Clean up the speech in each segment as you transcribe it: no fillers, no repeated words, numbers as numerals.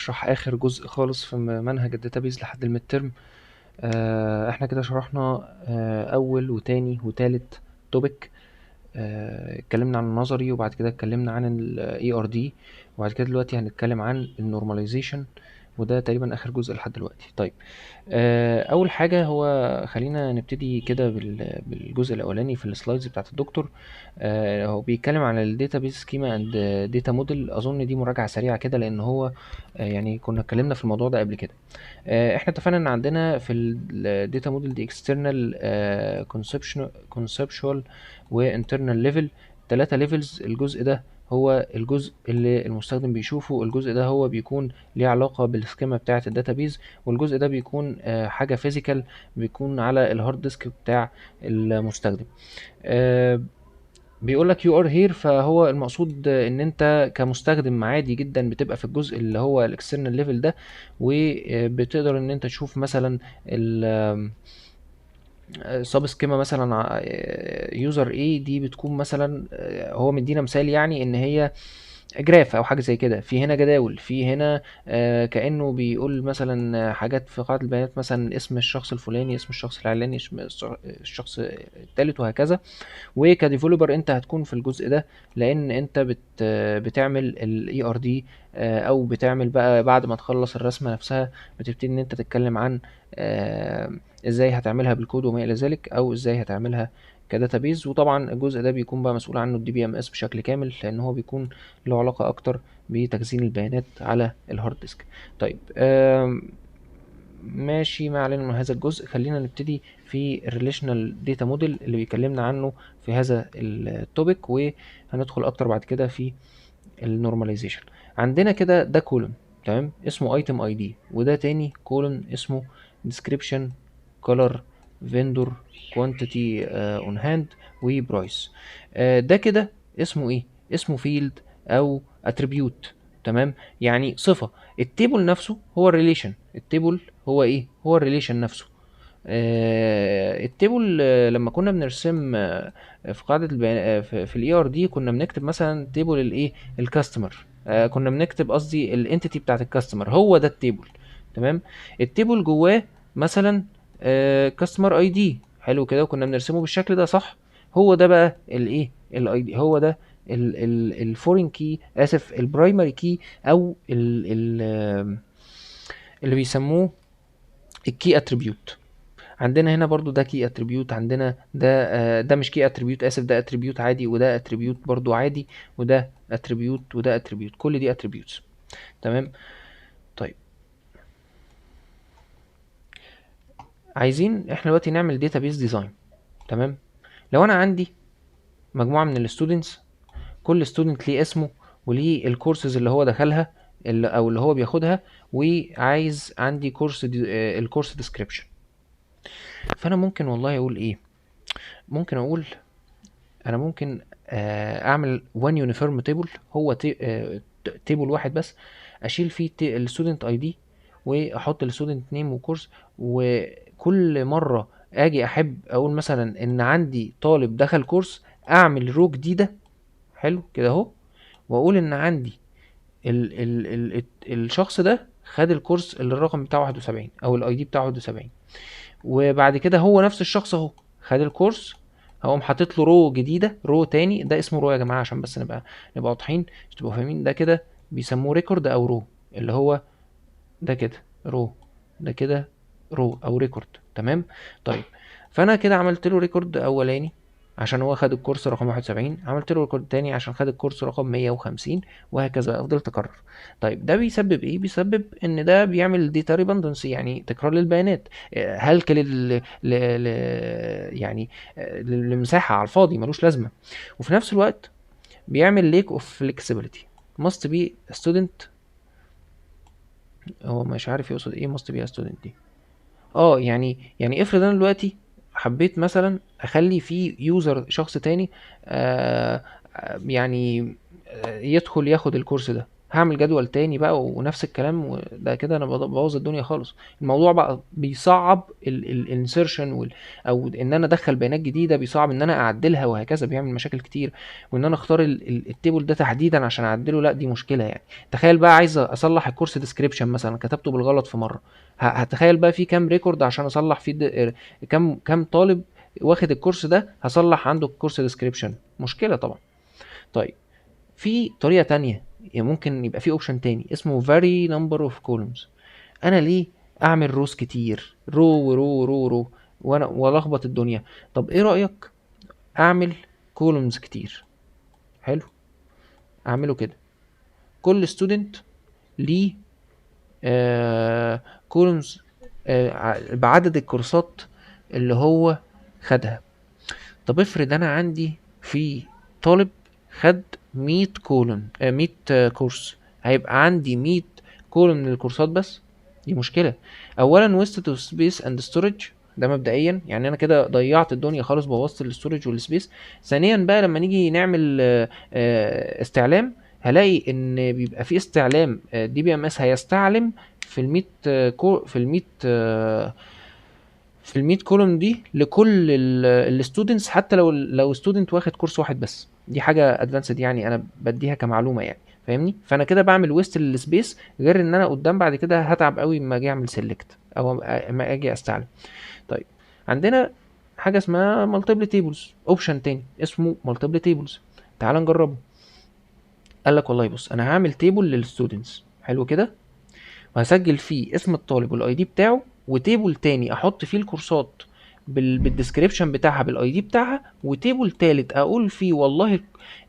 هنشرح آخر جزء خالص في منهج الداتابيز لحد الميد ترم. احنا كده شرحنا أول وتاني وتالت توبيك. اتكلمنا عن النظري وبعد كده اتكلمنا عن ال ERD وبعد كده دلوقتي هنتكلم عن النورماليزيشن، وده تقريبا آخر جزء لحد دلوقتي. طيب، أول حاجة هو خلينا نبتدي كده بالجزء الأولاني في السلايدز بتاعت الدكتور. هو بيتكلم عن الداتابيز سكيما اند داتا موديل. أظن دي مراجعة سريعة كده لأن هو يعني كنا اتكلمنا في الموضوع ده قبل كده. احنا اتفقنا ان عندنا في الداتا موديل دي اكسترنال كونسبشوال وانترنال ليفل، 3 ليفلز. الجزء ده هو الجزء اللي المستخدم بيشوفه، الجزء ده هو بيكون ليه علاقة بالسكيما بتاعة الداتابيز، والجزء ده بيكون حاجة فيزيكال بيكون على الهارد ديسك بتاع المستخدم. بيقول لك يو ار هير، فهو المقصود ان انت كمستخدم عادي جدا بتبقى في الجزء اللي هو الاكسترنال ليفل ده، وبتقدر ان انت تشوف مثلا السب سكيما مثلا. يوزر ايه دي بتكون مثلا، هو مدينا مثال يعني ان هي جراف او حاجه زي كده، في هنا جداول، في هنا كانه بيقول مثلا حاجات في قاعده البيانات، مثلا اسم الشخص الفلاني، اسم الشخص العلاني، اسم الشخص الثالث، وهكذا. وكديفلوبر انت هتكون في الجزء ده لان انت بتعمل الاي ار دي، او بتعمل بقى بعد ما تخلص الرسمه نفسها بتبتدي ان انت تتكلم عن ازاي هتعملها بالكود وما الى ذلك، او ازاي هتعملها كداتابيز. وطبعا الجزء ده بيكون بقى مسؤول عنه الدي بي ام اس بشكل كامل، لان هو بيكون له علاقه اكتر بتخزين البيانات على الهارد ديسك. طيب، ماشي، ما علينا من هذا الجزء. خلينا نبتدي في الريليشنال داتا موديل اللي بيكلمنا عنه في هذا التوبيك، وهندخل اكتر بعد كده في النورماليزيشن. عندنا كده ده كولون تمام اسمه ايتم اي دي، وده تاني كولون اسمه description color vendor quantity on hand وبرايس. ده كده اسمه ايه؟ اسمه فيلد او اتريبيوت. تمام، يعني صفة. التيبل نفسه هو الريليشن، التيبل هو ايه؟ هو الريليشن نفسه. التيبل لما كنا بنرسم في قاعدة البيانات في الاي ار دي كنا بنكتب مثلا تيبل الايه؟ الكاستمر. كنا بنكتب قصدي الانتيتي بتاعت الكاستمر، هو ده التيبل. تمام، التيبل جواه مثلا كاستمر اي دي، حلو كده، وكنا بنرسمه بالشكل ده، صح؟ هو ده بقى الايه؟ الاي دي، هو ده الفورين كي، اسف، البرايمري كي، او اللي بيسموه الكي اتريبيوت. عندنا هنا برضو ده كي اتريبيوت، عندنا ده ده مش كي اتريبيوت، اسف، ده اتريبيوت عادي، وده اتريبيوت برضو عادي، وده اتريبيوت وده اتريبيوت، كل دي اتريبيوتس. تمام. طيب، عايزين احنا دلوقتي نعمل داتابيز ديزاين. تمام، لو انا عندي مجموعه من الستودنتس، كل ستودنت ليه اسمه وليه الكورسز اللي هو دخلها، او اللي هو بياخدها، وعايز عندي كورس الكورس ديسكريبشن. فانا ممكن والله اقول ايه؟ ممكن اقول انا ممكن اعمل وان يونيفورم تيبل، هو تيبل واحد بس، اشيل فيه الستودنت اي دي، واحط الستودنت نيم وكورس. وكل مره اجي احب اقول مثلا ان عندي طالب دخل كورس، اعمل رو جديده، حلو كده اهو، واقول ان عندي الشخص ده خد الكورس اللي الرقم بتاعه 71 او الاي دي بتاعه 71. وبعد كده هو نفس الشخص اهو خد الكورس، هقوم حاطط له رو جديده، رو تاني، ده اسمه رو يا جماعه عشان بس نبقى واضحين، عشان تبقوا فاهمين. ده كده بيسموه ريكورد او رو، اللي هو ده كده رو، ده كده رو او ريكورد. تمام. طيب، فانا كده عملت له ريكورد اولاني عشان هو خد الكورس رقم 71، عملت له ريكورد تاني عشان خد الكورس رقم 150، وهكذا فضلت اكرر. طيب، ده بيسبب ايه؟ بيسبب ان ده بيعمل داتا ريدندنسي، يعني تكرار للبيانات، هلك يعني للمساحه على الفاضي ملوش لازمه. وفي نفس الوقت بيعمل ليك اوف فليكسيبيليتي. must be a student. هو مش عارف يقصد ايه must be a student دي. يعني افرض انا دلوقتي حبيت مثلا اخلي في يوزر شخص تاني، يعني يدخل ياخد الكورس ده. هعمل جدول تاني بقى ونفس الكلام، وده كده انا ببوظ الدنيا خالص. الموضوع بقى بيصعب الانسيرشن او ان انا ادخل بيانات جديده، بيصعب ان انا اعدلها وهكذا، بيعمل مشاكل كتير. وان انا اختار التيبل ده تحديدا عشان اعدله، لا دي مشكله يعني. تخيل بقى عايز اصلح الكورس ديسكريبشن مثلا، كتبته بالغلط في مره، هتخيل بقى في كام ريكورد عشان اصلح فيه كام طالب واخد الكورس ده، هصلح عنده الكورس ديسكريبشن، مشكله طبعا. طيب في طريقة تانية، يعني ممكن يبقى في اوبشن تاني اسمه vary number of columns. انا ليه اعمل روز كتير، رو ورو رو رو، وانا والخبط الدنيا؟ طب ايه رأيك اعمل columns كتير؟ حلو، اعمله كده. كل student ليه columns بعدد الكورسات اللي هو خدها. طب افرض انا عندي في طالب خد 100 كولون 100 كورس، هيبقى عندي 100 كولون من الكورسات بس؟ دي مشكلة. اولا waste of space and storage، ده مبدئيا يعني انا كده ضيعت الدنيا خالص، بوظت الاستورج والسبيس. ثانيا بقى لما نيجي نعمل استعلام، هلاقي ان بيبقى في استعلام دي بي ام اس هيستعلم في ال 100 في ال 100 في الميت كولوم دي لكل الستودنتس، حتى لو ستودنت واخد كورس واحد بس. دي حاجه ادفانسد يعني، انا بديها كمعلومه يعني، فاهمني؟ فانا كده بعمل ويست للسبيس، غير ان انا قدام بعد كده هتعب قوي اما اجي اعمل سيلكت او اما اجي استعلم. طيب عندنا حاجه اسمها مالتيبل تيبلز، اوبشن تاني اسمه مالتيبل تيبلز. تعال نجربه. قال لك والله بص، انا هعمل تيبل للستودنتس، حلو كده، وهسجل فيه اسم الطالب والاي دي بتاعه، وتيبل تاني احط فيه الكورسات بالديسكريبشن بتاعها بالاي دي بتاعها، وتيبل تالت اقول فيه والله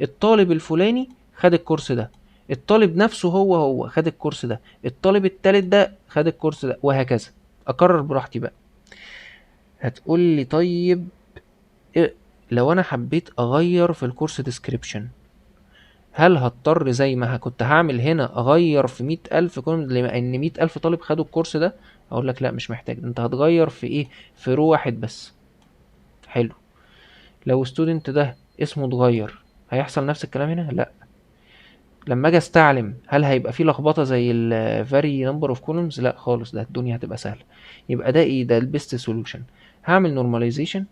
الطالب الفلاني خد الكورس ده، الطالب نفسه هو خد الكورس ده، الطالب التالت ده خد الكورس ده، وهكذا. اكرر براحتي بقى. هتقول لي طيب إيه لو انا حبيت اغير في الكورس ديسكريبشن؟ هل هضطر زي ما كنت هعمل هنا اغير في 100,000 كون لان 100,000 طالب خدوا الكورس ده؟ اقول لك لا مش محتاج، انت هتغير في ايه؟ في رو واحد بس. حلو. لو ستودنت ده اسمه اتغير، هيحصل نفس الكلام هنا؟ لا. لما اجي استعلم، هل هيبقى فيه لخبطه زي ال vary number of columns؟ لا خالص، ده الدنيا هتبقى سهله. يبقى ده ايه؟ ده البيست سولوشن. هعمل نورماليزيشن،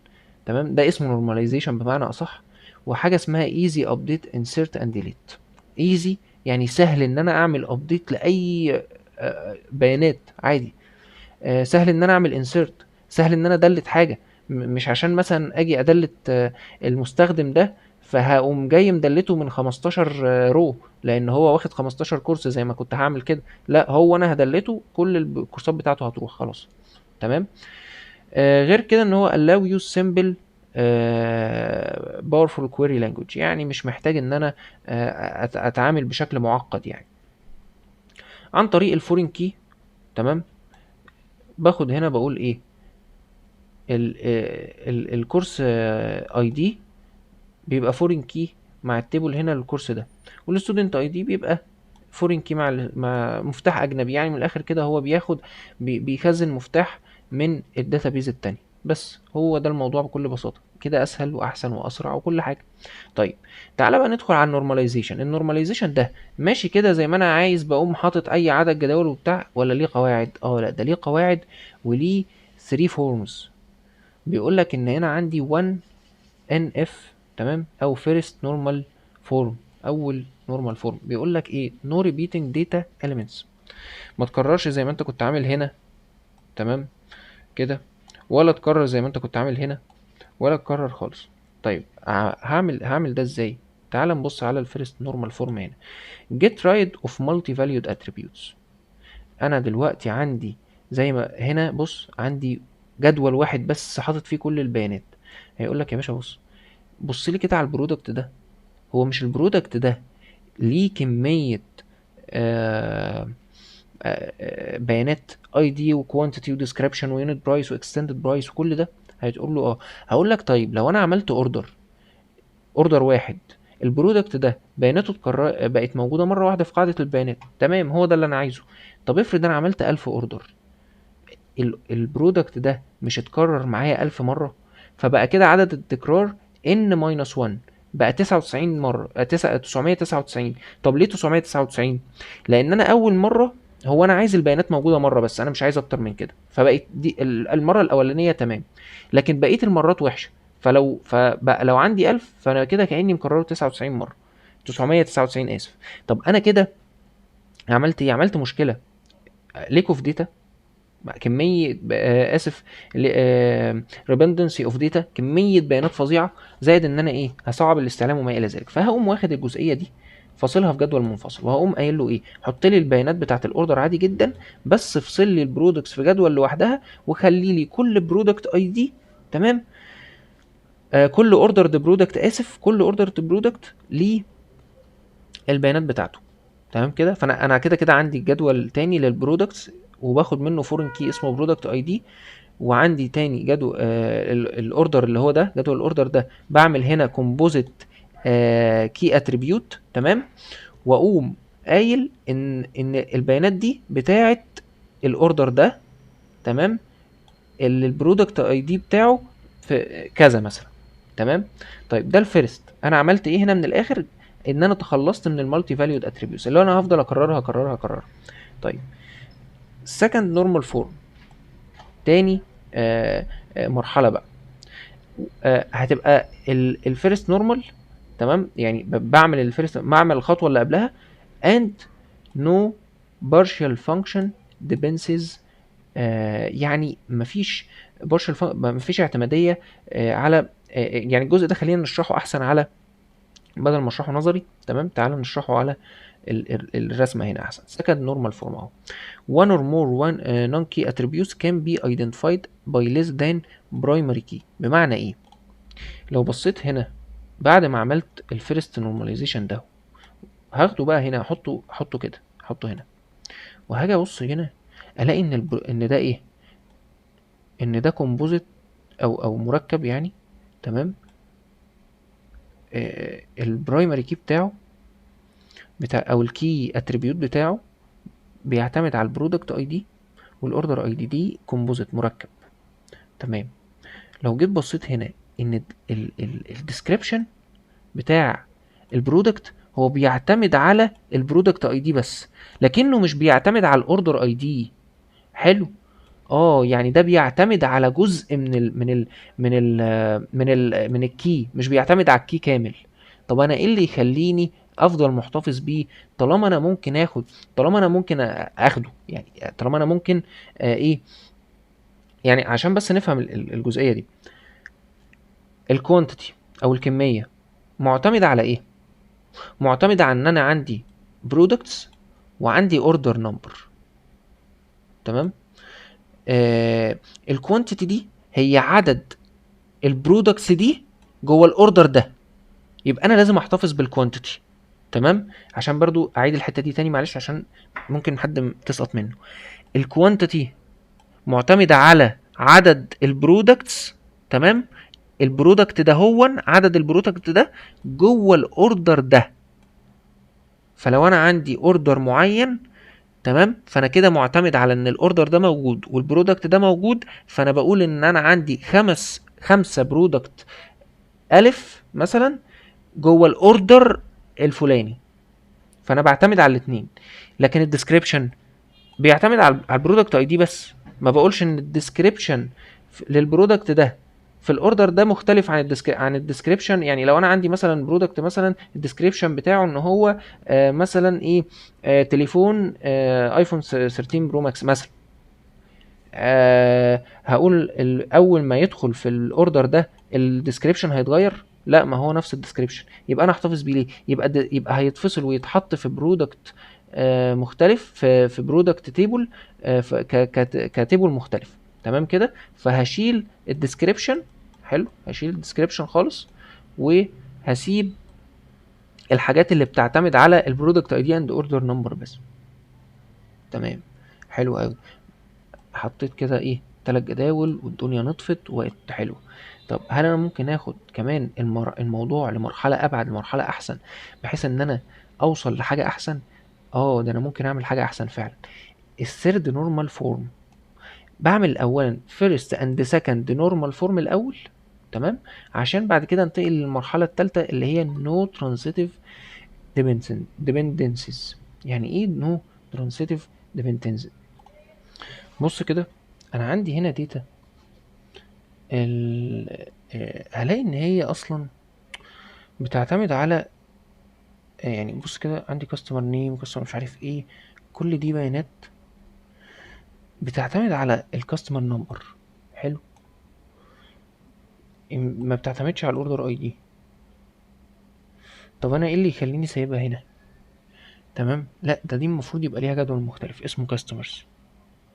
تمام، ده اسمه نورماليزيشن بمعنى اصح. وحاجه اسمها easy update insert and delete. easy يعني سهل ان انا اعمل ابديت لاي بيانات عادي. سهل ان انا اعمل انسيرت، سهل ان انا ادلت حاجه. مش عشان مثلا اجي ادلت المستخدم ده، فهقوم جاي مدلته من 15 رو لان هو واخد 15 كورس زي ما كنت هعمل كده. لا، هو انا هدلته كل الكورسات بتاعته هتروح خلاص. تمام. غير كده ان هو allow use simple powerful query language، يعني مش محتاج ان انا اتعامل بشكل معقد يعني عن طريق الفورين كي. تمام. باخد هنا بقول ايه؟ الكورس اي دي بيبقى فورين كي مع التيبل هنا للكورس ده، والستودنت اي دي بيبقى فورين كي مع مفتاح اجنبي. يعني من الاخر كده هو بياخد بيخزن مفتاح من الداتابيز التاني. بس هو ده الموضوع بكل بساطة كده، اسهل واحسن واسرع وكل حاجة. طيب تعالى بقى ندخل على النورماليزيشن. النورماليزيشن ده ماشي كده زي ما انا عايز، بقوم حاطط اي عدد جداول وبتاع، ولا ليه قواعد؟ لا ده ليه قواعد وليه 3 فورمز. بيقول لك ان هنا عندي 1 ان اف، تمام، او فيرست نورمال فورم، اول نورمال فورم. بيقول لك ايه؟ نو ريبيتنج داتا اليمنتس، ما تكررش زي ما انت كنت عامل هنا، تمام كده، ولا تكرر زي ما انت كنت عامل هنا، ولا تكرر خالص. طيب هعمل ده ازاي؟ تعال نبص على الفيرست نورمال فورم هنا. get rid of multi valued attributes. انا دلوقتي عندي زي ما هنا، بص عندي جدول واحد بس حاطط فيه كل البيانات. هيقول لك يا باشا بص، بص لي كده على البرودكت ده. هو مش البرودكت ده ليه كمية آه بيانات اي دي وكوانتيتي وديسكريبشن ويونت برايس واكستندد برايس وكل ده؟ هتقول له اه. هقول لك طيب لو انا عملت اوردر واحد، البرودكت ده بياناته بقت موجودة مرة واحدة في قاعدة البيانات، تمام، هو ده اللي انا عايزه. طب افرض انا عملت 1000 اوردر، البرودكت ده مش اتكرر معايا 1000 مرة، فبقى كده عدد التكرار n-1. بقى 99 مره، 999. طب ليه 999؟ لان انا اول مره، هو انا عايز البيانات موجوده مره بس، انا مش عايز اكتر من كده، فبقت دي المره الاولانيه تمام، لكن بقيه المرات وحشه. فبقى لو عندي 1000 فانا كده كاني مكرره 99 مره، 999 اسف. طب انا كده عملت ايه؟ عملت مشكله، ليك اوف داتا، كميه اسف، ريبندنسي اوف داتا، كميه بيانات فظيعه، زائد ان انا ايه، هصعب الاستعلام وما الى ذلك. فهقوم واخد الجزئيه دي فاصلها في جدول منفصل، وهقوم قايل له ايه، حط لي البيانات بتاعه الاوردر عادي جدا، بس افصل لي البرودكتس في جدول لوحدها، وخلي لي كل برودكت اي دي، تمام، كل اوردر برودكت، اسف، كل اوردر برودكت ليه البيانات بتاعته. تمام كده، فانا كده كده عندي جدول تاني للبرودكتس، وباخد منه فورين كي اسمه برودكت اي دي، وعندي تاني جدول الاوردر اللي هو ده، جدول الاوردر ده بعمل هنا كومبوزيت كي اتريبيوت، تمام، واقوم قايل ان البيانات دي بتاعه الاوردر ده، تمام، اللي البرودكت اي دي بتاعه في كذا مثلا، تمام. طيب ده الفيرست، انا عملت ايه هنا من الاخر؟ ان انا تخلصت من المالتي فاليود اتريبيوتس اللي انا هفضل اكررها. طيب second normal form، تاني مرحله بقى، هتبقى الفيرست نورمال، تمام، يعني بعمل الفيرست، بعمل الخطوه اللي قبلها and no partial function dependencies، يعني مفيش اعتماديه على يعني الجزء ده خلينا نشرحه احسن على، بدل ما اشرحه نظري، تمام، تعال نشرحه على الرسمه هنا احسن. second normal form اهو، one or more one non-key attributes can be identified by less than primary key. بمعنى ايه؟ لو بصيت هنا بعد ما عملت الفيرست نورماليزيشن ده، هاخده بقى هنا، احطه كده، احطه هنا، وهاجي ابص هنا الاقي ان ده ايه، ان ده كومبوزيت او مركب يعني، تمام، البرايمري كي بتاعه، او الكي اتريبيوت بتاعه بيعتمد على البرودكت اي دي والاوردر اي دي كومبوزيت مركب، تمام. لو جيت بصيت هنا ان الديسكريبشن بتاع البرودكت هو بيعتمد على البرودكت اي دي بس، لكنه مش بيعتمد على الاوردر اي دي. حلو، يعني ده بيعتمد على جزء من الكي، مش بيعتمد على الكي كامل. طب انا ايه اللي يخليني افضل محتفظ بيه؟ طالما انا ممكن اخده، يعني طالما انا ممكن ايه، يعني عشان بس نفهم الجزئية دي، الكوانتيتي او الكمية معتمدة على ايه؟ معتمدة على ان انا عندي برودكتس وعندي اوردر نمبر، تمام. الكوانتيتي دي هي عدد البرودكتس دي جوه الاوردر ده، يبقى انا لازم احتفظ بالكوانتيتي، تمام. عشان برضو اعيد الحته دي تاني معلش، عشان ممكن حد تسقط منه. الكوانتيتي معتمده على عدد البرودكتس، تمام، البرودكت ده هو عدد البرودكت ده جوه الاوردر ده. فلو انا عندي اوردر معين، تمام، فانا كده معتمد على ان الاوردر ده موجود والبرودكت ده موجود، فانا بقول ان انا عندي خمسة برودكت الف مثلا جوه الاوردر الفلاني، فانا بعتمد على الاثنين. لكن الديسكريبشن بيعتمد على البرودكت اي دي بس، ما بقولش ان الديسكريبشن للبرودكت ده في الاوردر ده مختلف عن الديسكريبشن. يعني لو انا عندي مثلا برودكت، مثلا الديسكريبشن بتاعه ان هو مثلا ايه، تليفون ايفون 13 برو ماكس مثلا، هقول اول ما يدخل في الاوردر ده الديسكريبشن هيتغير؟ لا، ما هو نفس الديسكريبشن. يبقى انا احتفظ بيه ليه؟ يبقى هيتفصل ويتحط في برودكت مختلف، في برودكت تيبل، كتيبل مختلف، تمام كده. فهشيل الديسكريبشن، حلو، هشيل الديسكريبشن خالص، وهسيب الحاجات اللي بتعتمد على البرودكت اي دي اند اوردر نمبر بس، تمام. حلو قوي، حطيت كده ايه 3 جداول والدنيا نطفت وبقت حلوه. طب هل انا ممكن اخد كمان الموضوع لمرحله ابعد، لمرحله احسن، بحيث ان انا اوصل لحاجه احسن؟ ده انا ممكن اعمل حاجه احسن فعلا. الثيرد نورمال فورم، بعمل اولا فيرست اند سكند نورمال فورم الاول، تمام، عشان بعد كده انتقل للمرحله الثالثه اللي هي نو ترانزيتيف dependencies. يعني ايه نو ترانزيتيف dependencies؟ بص كده، انا عندي هنا داتا هلاقي ان هي اصلا بتعتمد على يعني بص كده، عندي كاستمر نيم، كاستمر مش عارف ايه، كل دي بيانات بتعتمد على الكاستمر نمبر. حلو، ما بتعتمدش على الاوردر اي دي. طب انا ايه اللي يخليني سايبها هنا؟ تمام، لا ده دي المفروض يبقى ليها جدول مختلف اسمه كاستمرز.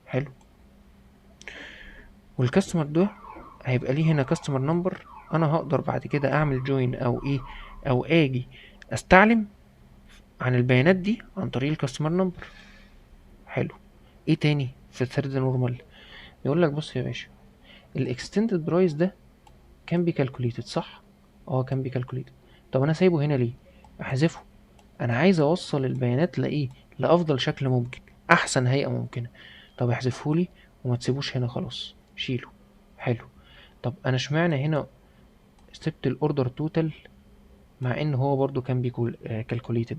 حلو، والكاستمر ده هيبقى ليه هنا كاستمر نمبر. انا هقدر بعد كده اعمل جوين او ايه، او اجي استعلم عن البيانات دي عن طريق الكاستمر نمبر. حلو، ايه تاني في الثيرد نورمال؟ يقول لك بص يا باشا، الاكستندد برايس ده كان بيكالكوليتد صح؟ اه كان بيكالكوليتد. طب انا سايبه هنا ليه؟ احذفه. انا عايز اوصل البيانات لايه؟ لافضل شكل ممكن، احسن هيئة ممكنة. طب احذفه لي وما تسيبوش هنا، خلاص شيله. حلو، طب انا اشمعنى هنا سبت الاوردر توتال مع ان هو برضو كان كالكوليتد؟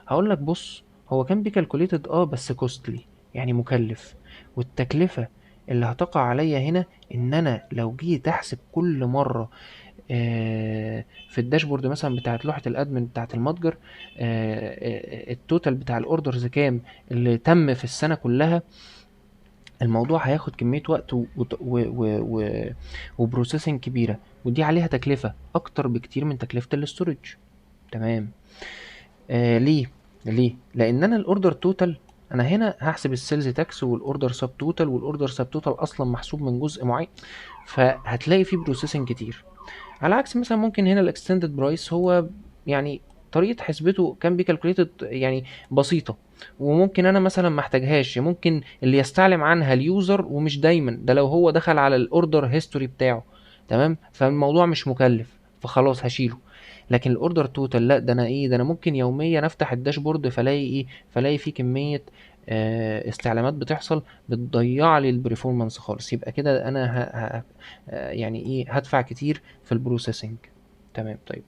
هقول لك بص، هو كان بيكالكوليتد بس كوستلي، يعني مكلف. والتكلفة اللي هتقع عليا هنا ان انا لو جيت احسب كل مرة في الداشبورد مثلا بتاعت لوحة الادمن بتاعت المتجر التوتال بتاع الاوردرز كام اللي تم في السنة كلها، الموضوع هياخد كمية وقت وبروسيسنج كبيرة، ودي عليها تكلفة اكتر بكتير من تكلفة الاستورج. تمام، ليه لان انا الاوردر توتال، انا هنا هحسب السيلز تاكس والاوردر سب توتال، والاوردر سب توتال اصلا محسوب من جزء معين، فهتلاقي فيه بروسيسنج كتير. على عكس مثلا ممكن هنا الاكستندد برايس هو يعني طريقة حسبته كان بيكالكوليتد يعني بسيطة، وممكن انا مثلا ما احتاجهاش، ممكن اللي يستعلم عنها اليوزر، ومش دايما ده لو هو دخل على الاوردر هيستوري بتاعه. تمام، فالموضوع مش مكلف فخلاص هشيله. لكن الاوردر توتال لا، ده انا ايه، ده انا ممكن يوميا افتح الداشبورد فلاقي ايه، فلاقي فيه كمية استعلامات بتحصل بتضيع لي البرفورمانس خالص. يبقى كده انا يعني ايه، هدفع كتير في البروسيسنج. تمام، طيب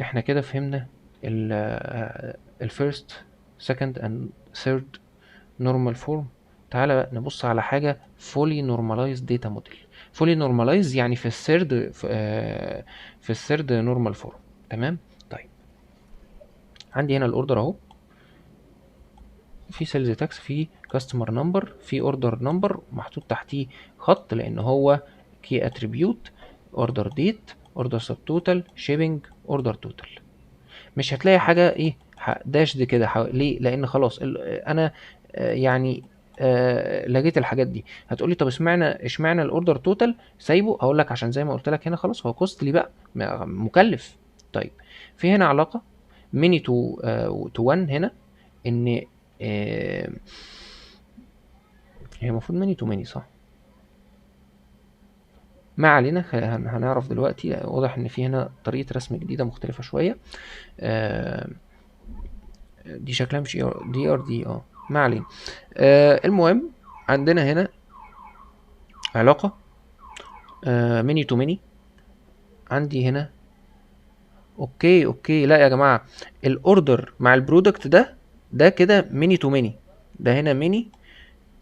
احنا كده فهمنا الفيرست سكند اند ثيرد نورمال فورم. تعالى بقى نبص على حاجه فولي نورماليزد داتا موديل. فولي نورماليز يعني في الثيرد نورمال فورم. تمام، طيب عندي هنا الاوردر اهو، في سيلز تاكس، في كاستمر نمبر، في اوردر نمبر محطوط تحتيه خط لان هو كي اتريبيوت، اوردر ديت، اوردر سب توتال، شيبنج، اوردر توتال. مش هتلاقي حاجه ايه داش دي كده ليه؟ لان خلاص انا يعني لقيت الحاجات دي. هتقولي طب اشمعنى الاوردر توتال سايبه؟ اقول لك عشان زي ما قلت لك هنا خلاص هو كوستلي بقى، مكلف. طيب في هنا علاقه ميني تو 1 هنا، ان هي المفروض ميني تو ميني صح؟ ما علينا، هنعرف دلوقتي. واضح ان في هنا طريقة رسم جديدة مختلفة شوية. دي شكلها مش دي ار دي ما علينا. المهم عندنا هنا علاقة ميني تو ميني. عندي هنا اوكي لا يا جماعة، الاوردر مع البرودكت ده كده ميني تو ميني، ده هنا ميني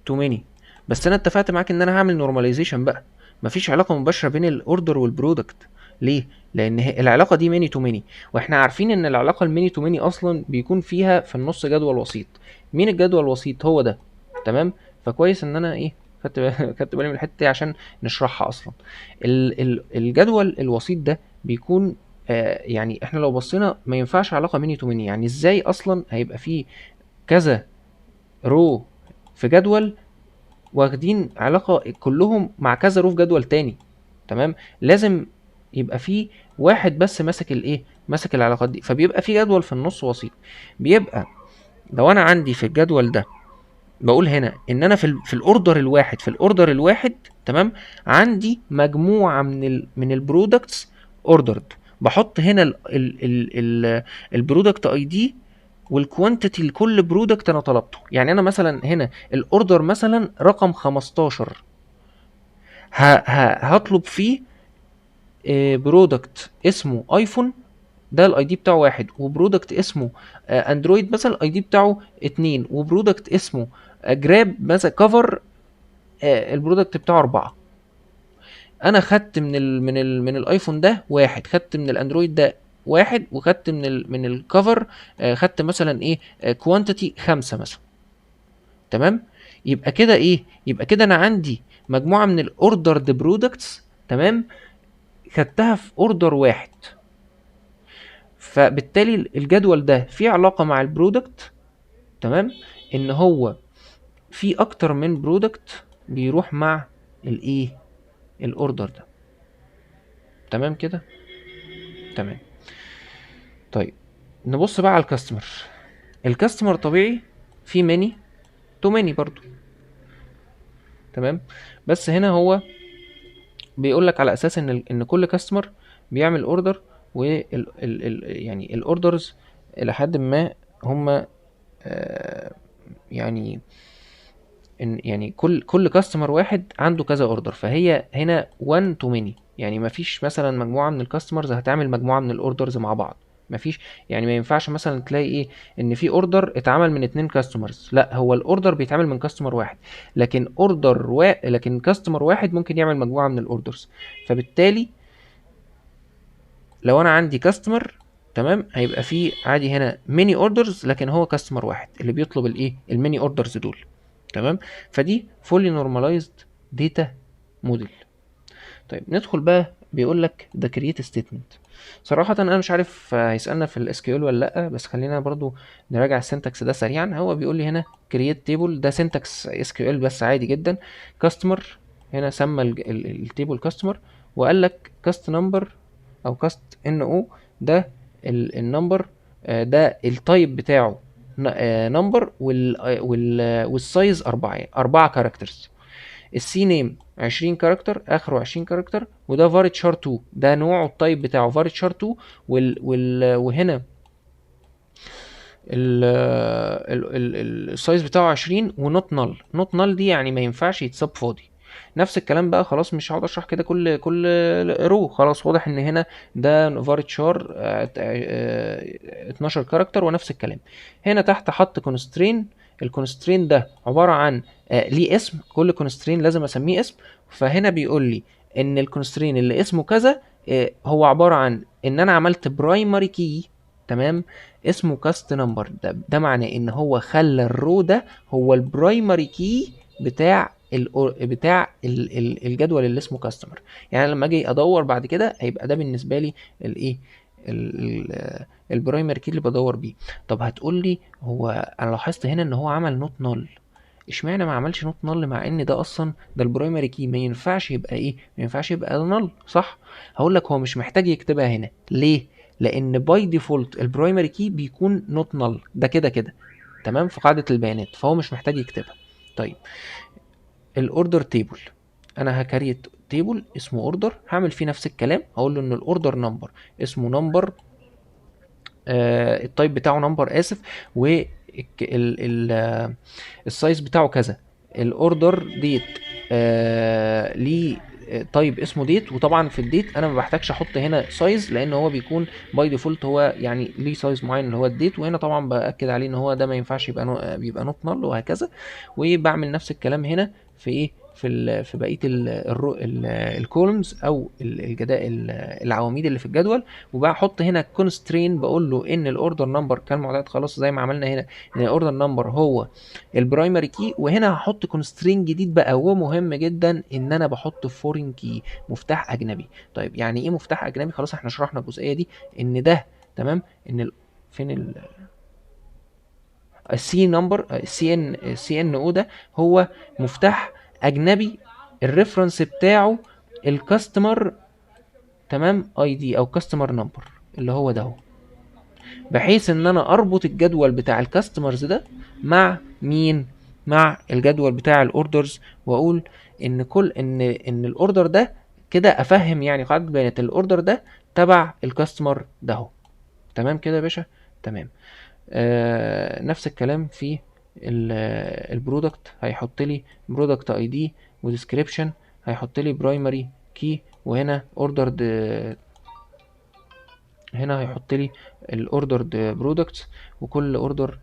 تو ميني. بس انا اتفقت معاك ان انا هعمل نورماليزيشن بقى، مفيش علاقه مباشره بين الاوردر والبرودكت. ليه؟ لان العلاقه دي ميني تو ميني، واحنا عارفين ان العلاقه الميني تو ميني اصلا بيكون فيها في النص جدول وسيط. مين الجدول الوسيط؟ هو ده. تمام، فكويس ان انا ايه خدت بالي من الحته دي عشان نشرحها اصلا. الجدول الوسيط ده بيكون يعني احنا لو بصينا ما ينفعش علاقه ميني تو ميني. يعني ازاي اصلا هيبقى فيه كذا رو في جدول واخدين علاقة كلهم مع كذا رو في جدول تاني؟ تمام، لازم يبقى في واحد بس ماسك الايه، ماسك العلاقات دي، فبيبقى في جدول في النص وسيط. بيبقى لو انا عندي في الجدول ده، بقول هنا ان انا في الاوردر الواحد، تمام، عندي مجموعة من البرودكتس اوردرد. بحط هنا البرودكت اي دي والكوانتيتي لكل برودكت انا طلبته. يعني انا مثلا هنا الاوردر مثلا رقم 15 هطلب فيه برودكت اسمه ايفون، ده الاي دي بتاعه واحد، وبرودكت اسمه اندرويد مثلا الاي دي بتاعه اتنين، وبرودكت اسمه جراب مثلا كفر البرودكت بتاعه اربعة. انا خدت من الايفون ده واحد، خدت من الاندرويد ده واحد، وخدت من الكفر خدت مثلا ايه كوانتيتي خمسة مثلا. تمام. يبقى كده ايه، يبقى كده انا عندي مجموعة من الاوردرد برودكتس، تمام، خدتها في اوردر واحد. فبالتالي الجدول ده فيه علاقة مع البرودكت، تمام، ان هو في اكتر من برودكت بيروح مع الايه، الاوردر ده. تمام كده. تمام. طيب نبص بقى على الكاستمر. الكاستمر طبيعي في ماني تو ماني برضو. تمام. بس هنا هو بيقول لك على اساس ان كل كاستمر بيعمل اوردر، يعني الاوردرز الى حد ما هم يعني ان يعني كل كاستمر واحد عنده كذا اوردر، فهي هنا 1 تو ماني. يعني مفيش مثلا مجموعه من الكاستمرز هتعمل مجموعه من الاوردرز مع بعض، مفيش. يعني ما ينفعش مثلا تلاقي ايه ان في اوردر اتعمل من اتنين كاستمرز، لا، هو الاوردر بيتعمل من كاستمر واحد، لكن كاستمر واحد ممكن يعمل مجموعه من الاوردرز. فبالتالي لو انا عندي كاستمر، تمام، هيبقى في عادي هنا ميني اوردرز، لكن هو كاستمر واحد اللي بيطلب الايه الميني اوردرز دول. تمام. فدي فولي نورماليزد داتا موديل. طيب ندخل بقى، بيقول لك ده كرييت ستيتمنت. صراحة انا مش عارف هيسألنا في الاس كيو ال ولا لا، بس خلينا برضو نراجع السنتكس ده سريعا. هو بيقول لي هنا كرييت تيبل، ده سنتكس اس كيو ال بس عادي جدا. كاستمر، هنا سمى التيبل كاستمر، وقال لك كاست نمبر او كاست ان او، ده النمبر، ده التايب بتاعه نمبر، والسايز أربعة كاركترز. السي نيم 20 كاركتر، اخره 20 كاركتر، وده فاريت شار 2، ده نوعه التايب بتاعه فاريت شار 2. وهنا السايز بتاعه 20، ونوت نل. نوت نل دي يعني ما ينفعش يتساب فاضي. نفس الكلام بقى، خلاص مش هقعد اشرح كده كل رو، خلاص واضح ان هنا ده فاريت شار 12 كاركتر، ونفس الكلام. هنا تحت حط كونسترين. الكونسترين ده عبارة عن ليه اسم، كل كونسترين لازم اسميه اسم. فهنا بيقول لي ان الكونسترين اللي اسمه كذا هو عبارة عن ان انا عملت برايمري كي، تمام، اسمه كاست نمبر. ده معناه ان هو خلى الرو ده هو البرايمري كي بتاع الجدول اللي اسمه كاستمر. يعني لما اجي ادور بعد كده هيبقى ده بالنسبه لي الايه، البرايمري كي اللي بدور بيه. طب هتقول لي هو انا لاحظت هنا ان هو عمل نوت نول، اشمعنى ما عملش نوت نل مع ان ده اصلا ده البرايمري كي؟ ما ينفعش يبقى ايه، ما ينفعش يبقى نل، صح؟ هقول لك هو مش محتاج يكتبها هنا. ليه؟ لان باي ديفولت البرايمري كي بيكون نوت نل، ده كده كده، تمام، في قاعده البيانات، فهو مش محتاج يكتبها. طيب الاوردر تيبل، انا هكريت تيبل اسمه اوردر، هعمل فيه نفس الكلام، هقول له ان الاوردر نمبر اسمه نمبر، التايب بتاعه نمبر اسف، و السايز بتاعه كذا. الاوردر ديت ليه تايب اسمه ديت، وطبعا في الديت انا ما بحتاجش احط هنا سايز، لان هو بيكون باي ديفولت هو يعني ليه سايز معين اللي هو الديت. وهنا طبعا باكد عليه ان هو ده ما ينفعش يبقى بيبقى نوت نل، وهكذا. وبعمل نفس الكلام هنا في ايه، في بقيه الكولمز او العواميد اللي في الجدول. وبحط هنا كونسترين، بقول له ان الاوردر نمبر كان معتاد خلاص زي ما عملنا هنا، ان الاوردر نمبر هو البرايمري كي. وهنا هحط كونسترين جديد بقى، ومهم جدا ان انا بحط فورين كي، مفتاح اجنبي. طيب يعني ايه مفتاح اجنبي؟ خلاص احنا شرحنا الجزئيه دي، ان ده تمام، ان فين السي نمبر، السي ان او ده هو مفتاح اجنبي، الريفرنس بتاعه الكاستمر، تمام، اي دي او كاستمر نمبر اللي هو ده هو، بحيث ان انا اربط الجدول بتاع الكاستمرز ده مع مين، مع الجدول بتاع الاوردرز، واقول ان ان الاوردر ده كده، افهم يعني قاعده بيانات الاوردر ده تبع الكاستمر ده هو. تمام كده يا باشا. تمام. نفس الكلام في البرودكت، هيحط لي برودكت اي دي وديسكريبشن، هيحط لي برايمري كي وهنا ordered، هنا هيحط لي الاوردرد برودكتس، وكل اوردر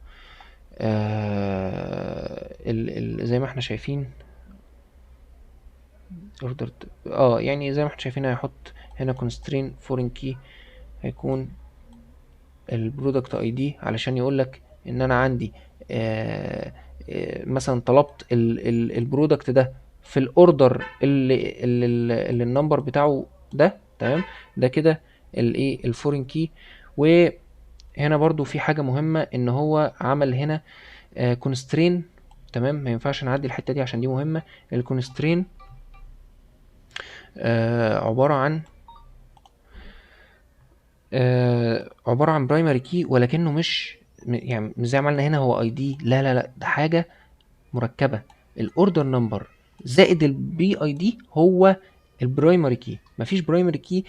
زي ما احنا شايفين اوردرد، يعني زي ما احنا شايفين هيحط هنا constraint foreign key، هيكون البرودكت اي دي، علشان يقول لك ان انا عندي مثلا طلبت البرودكت ده في الاوردر اللي النمبر بتاعه ده، تمام. ده كده الايه الفورين كي. وهنا برضو في حاجة مهمة، ان هو عمل هنا كونسترين، تمام. ما ينفعش نعدي الحتة دي عشان دي مهمة. الكونسترين عبارة عن عبارة عن برايمري كي، ولكنه مش يعني مش زي ما عملنا هنا هو اي دي، لا لا لا، ده حاجة مركبة. الاوردر نمبر زائد البي اي دي هو البرايمري كي، مفيش برايمري كي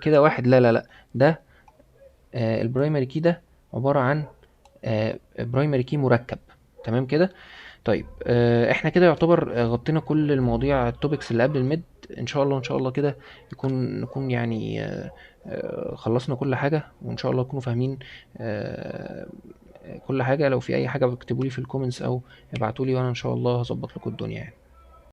كده واحد، لا لا لا. ده البرايمري كي ده عبارة عن برايمري كي مركب، تمام كده. طيب احنا كده يعتبر غطينا كل المواضيع التوبكس اللي قبل الميد. ان شاء الله ان شاء الله كده نكون يعني خلصنا كل حاجة، وان شاء الله تكونوا فاهمين كل حاجة. لو في اي حاجة اكتبوا لي في الكومنتس او ابعتوا لي، وانا ان شاء الله هظبط لكم الدنيا يعني.